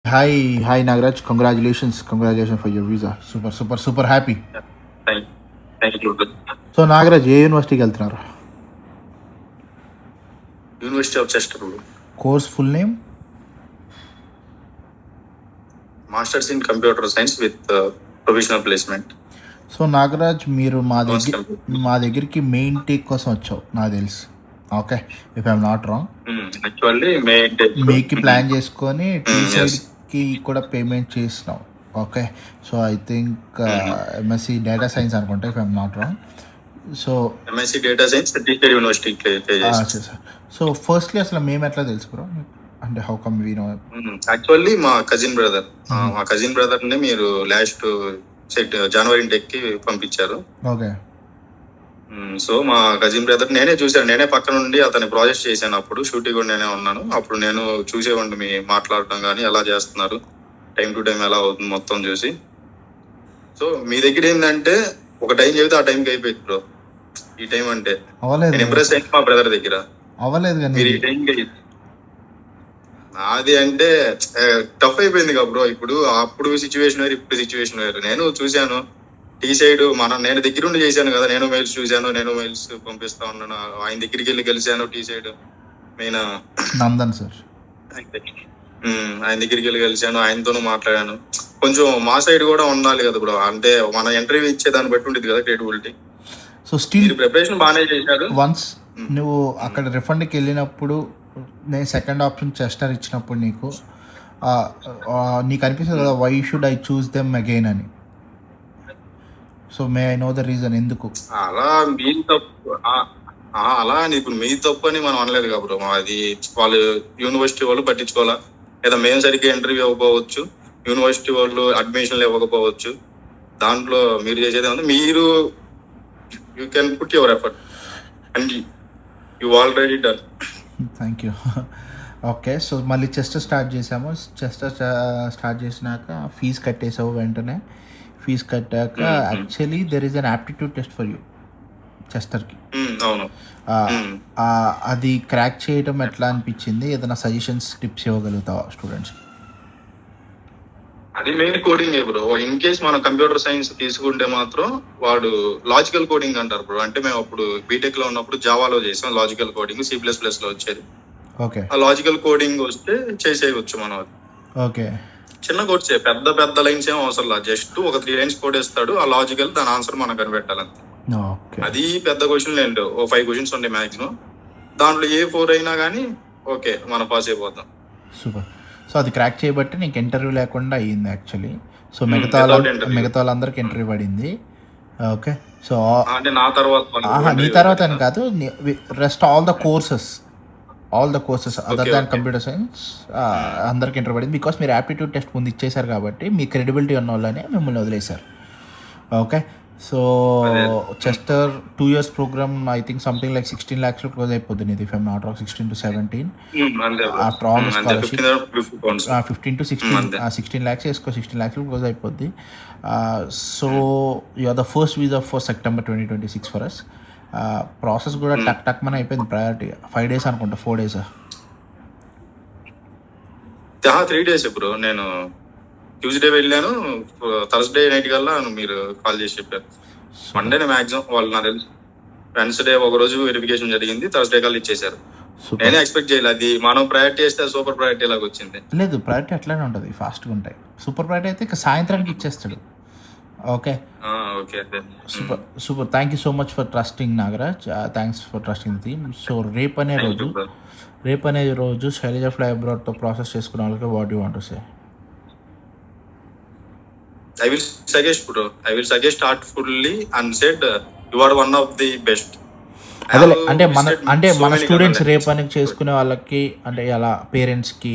Hi Nagraj. Congratulations for your visa. Super happy. Thank you. So Nagraj, ఏ యూనివర్సిటీకి వెళ్తున్నారు? University of Chester course full name? Masters in computer science with professional placement. So Nagaraj, మీరు మా దగ్గరికి main take కోసం వచ్చావు నాకు తెలుసు. Okay, if I'm not wrong. Actually మీకు ప్లాన్ చేసుకొని టీసైడ్కి కూడా పేమెంట్ చేసినావు. Okay, so I think MSc data science అనుకుంటా, if I'm not wrong. So MSc data science Teesside university. So firstly అసలు మేము ఎట్లా తెలుసు బ్రో? అంటే how come we know? Actually మా కజిన్ బ్రదర్ ని మీరు లాస్ట్ జనవరి ఇంటెక్ కి పంపించారు. ఓకే. సో మా కజిన్ బ్రదర్ నేనే చూశాను, నేనే పక్క నుండి అతని ప్రాజెక్ట్ చేశాను. అప్పుడు షూటింగ్ కూడా నేనే ఉన్నాను. అప్పుడు నేను చూసేవాడిని మీ మాట్లాడటం కానీ ఎలా చేస్తున్నారు, టైం టు టైం ఎలా అవుతుంది మొత్తం చూసి. సో మీ దగ్గర ఏంటంటే ఒక టైం చెబితే ఆ టైంకి అయిపోయింది బ్రో. ఈ టైం అంటే నేను ఇంప్రెస్ అయింది మా బ్రదర్ దగ్గర. అవ్వలేదు కానీ మీరు ఈ టైంకి అది అంటే టఫ్ అయిపోయింది కదా బ్రో. ఇప్పుడు అప్పుడు సిచ్యువేషన్ వేరు, ఇప్పుడు సిచ్యువేషన్ వేరు. నేను చూశాను టీ సైడ్ నేను దగ్గరుండి చేశాను కదా. నేను మెయిల్స్ చూశాను, నేను మెయిల్స్ పంపిస్తా ఉన్నాను. ఆయన దగ్గరికి వెళ్ళి కలిశాను టీ సైడ్ మెయిన్ నందన్ సార్. ఆయన దగ్గరికి వెళ్ళి కలిశాను, ఆయనతోనూ మాట్లాడాను. కొంచెం మా సైడ్ కూడా ఉండాలి కదా బ్రో. అంటే మన ఇంటర్వ్యూ ఇచ్చే దాన్ని బట్టి ఉండేది కదా క్రియేటివిటీ. సో స్టిల్ ప్రిపరేషన్ బాగానే చేశారు. వన్స్ నువ్వు అక్కడ రిఫండ్కి వెళ్ళినప్పుడు, నేను సెకండ్ ఆప్షన్ చెస్టర్ ఇచ్చినప్పుడు నీకు అనిపిస్తుంది కదా, why should I choose them again అని. So may I know the reason ఎందుకు అలా మీ తప్పు? అలా ఇప్పుడు మీ తప్పు అని మనం అనలేదు కదా బ్రో. అది వాళ్ళు యూనివర్సిటీ వాళ్ళు పట్టించుకోవాలా, లేదా మేము సరిగ్గా ఇంటర్వ్యూ ఇవ్వకపోవచ్చు, యూనివర్సిటీ వాళ్ళు అడ్మిషన్లు ఇవ్వకపోవచ్చు. దాంట్లో మీరు చేసేది ఏమంటే మీరు you can put your effort and you already done. Thank you. Okay, so మళ్ళీ చెస్టర్ స్టార్ట్ చేసాము. చెస్టర్ స్టార్ట్ చేసినాక ఫీజు కట్టేసావు. వెంటనే ఫీజు కట్టాక actually there is an aptitude test for you చెస్టర్కి. అది క్రాక్ చేయడం ఎట్లా అనిపించింది? ఏదైనా సజెషన్స్, టిప్స్ ఇవ్వగలుగుతావా స్టూడెంట్స్కి? అది main coding bro. In case మనం కంప్యూటర్ సైన్స్ తీసుకుంటే మాత్రం వాడు లాజికల్ కోడింగ్ అంటారు బ్రో. అంటే మేము అప్పుడు బీటెక్ లో ఉన్నప్పుడు జావాలో చేసాం లాజికల్ కోడింగ్, C++ లో వచ్చేది. ఓకే, ఆ లాజికల్ కోడింగ్ వస్తే చేసేయవచ్చు మనం. అది ఓకే, చిన్న కోడ్స్, పెద్ద పెద్ద లైన్స్ ఏం అవసరం లేదు. జస్ట్ ఒక 3 లైన్స్ కోడ్ ఇస్తాడు, ఆ లాజికల్ దాని ఆన్సర్ మనం కనిపెట్టాలంతే. అది పెద్ద క్వశ్చన్ లేదు, ఓ 5 క్వశ్చన్స్ ఉంటాయి మాక్సిమం. దాంట్లో ఏ 4 అయినా కానీ ఓకే మనం పాస్ అయిపోతాం. సూపర్. సో అది క్రాక్ చేయబట్టి నీకు ఇంటర్వ్యూ లేకుండా అయ్యింది యాక్చువల్లీ. సో మిగతా వాళ్ళందరికి ఇంటర్వ్యూ పడింది. ఓకే, సో అంటే నా తర్వాత నీ తర్వాత అని కాదు, rest all the courses other than computer science అందరికి ఇంటర్వ్యూ పడింది. బికాస్ మీరు యాప్టిట్యూడ్ టెస్ట్ ముందు ఇచ్చేసారు కాబట్టి మీ క్రెడిబిలిటీ ఉన్న వాళ్ళనే మిమ్మల్ని వదిలేశారు. Okay, so Chester 2 years program I think something like 16 lakhs close అయిపోతుంది ఇది, if I'm not wrong. 16 to 17 after all the scholarship. 15 to 16 lakhs వేసుకో, 16 lakhs క్లోజ్ అయిపోద్ది. So you are the first visa for September 2026 for us. Process కూడా టక్ మన అయిపోయింది. Priority 5 days అనుకుంటా, 4 days. 3 days bro. నేను ట్యూస్డే వెళ్ళాను, థర్స్డే నైట్ కల్లా మీరు కాల్ చేసి చెప్పారు. మండేనే మ్యాక్సిమం వాళ్ళు నాకు తెలుసు. వెన్స్డే ఒక రోజు వెరిఫికేషన్ జరిగింది, థర్స్డే కల్లా ఇచ్చేసారు. నేనే ఎక్స్పెక్ట్ చేయలేదు. అది మనం ప్రయారిటీ చేస్తే సూపర్ ప్రయారిటీ లాగా వచ్చింది. లేదు, ప్రయారిటీ అట్లానే ఉంటుంది, ఫాస్ట్గా ఉంటాయి. సూపర్ ప్రయారిటీ అయితే ఇక సాయంత్రానికి ఇచ్చేస్తాడు. Okay, super. Thank you so much for trusting Nagaraj. Thanks for trusting theme. So రేపు అనే రోజు శైలజ ఫ్లై అబ్రాడ్తో ప్రాసెస్ చేసుకునే వాళ్ళకి what you want to say? I will suggest artfully and said you are one of the best. అంటే మన students రేపు అని చేసుకునే వాళ్ళకి, అంటే అలా పేరెంట్స్కి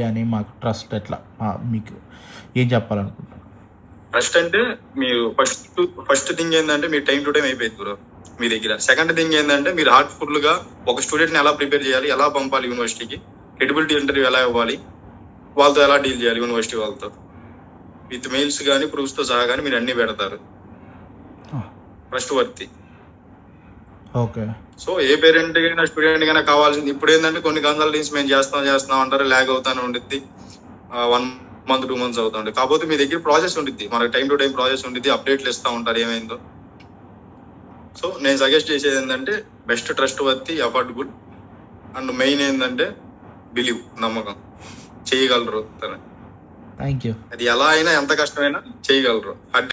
కానీ మాకు ట్రస్ట్ ఎట్లా, మీకు ఏం చెప్పాలనుకుంటున్నాను? ఫస్ట్ అంటే మీరు ఫస్ట్ థింగ్ ఏంటంటే మీరు టైం టు టైం అయిపోయింది బ్రో మీ దగ్గర. సెకండ్ థింగ్ ఏంటంటే మీరు హార్ట్ఫుల్ గా ఒక స్టూడెంట్ ని ఎలా ప్రిపేర్ చేయాలి, ఎలా పంపాలి యూనివర్సిటీకి, క్రెడిబిలిటీ ఇంటర్వ్యూ ఎలా ఇవ్వాలి, వాళ్ళతో ఎలా డీల్ చేయాలి, యూనివర్సిటీ వాళ్ళతో విత్ మెయిల్స్ కానీ ప్రూఫ్స్ తో సహా కానీ మీరు అన్ని పెడతారు. ఫస్ట్ వర్తి. ఓకే, సో ఏ పేరెంట్ అయినా స్టూడెంట్ అయినా కావాల్సింది ఇప్పుడు ఏంటంటే కొన్ని కన్సల్టెన్సీ మేము చేస్తాం అంటారు, ల్యాగ్ అవుతానే ఉండిద్ది. 1 month 2 months అవుతుంది. కాకపోతే మీ దగ్గర ప్రాసెస్ ఉంటుంది, మనకి టైం టు టైం ప్రాసెస్ ఉంటుంది, అప్డేట్లు ఇస్తూ ఉంటారు ఏమైందో. సో నేను సజెస్ట్ చేసేది ఏంటంటే best trustworthy, affordable, and main ఏంటంటే బిలీవ్, నమ్మకం, చేయగలరు. Thank you. అది ఎలా అయినా ఎంత కష్టమైనా చేయగలరు.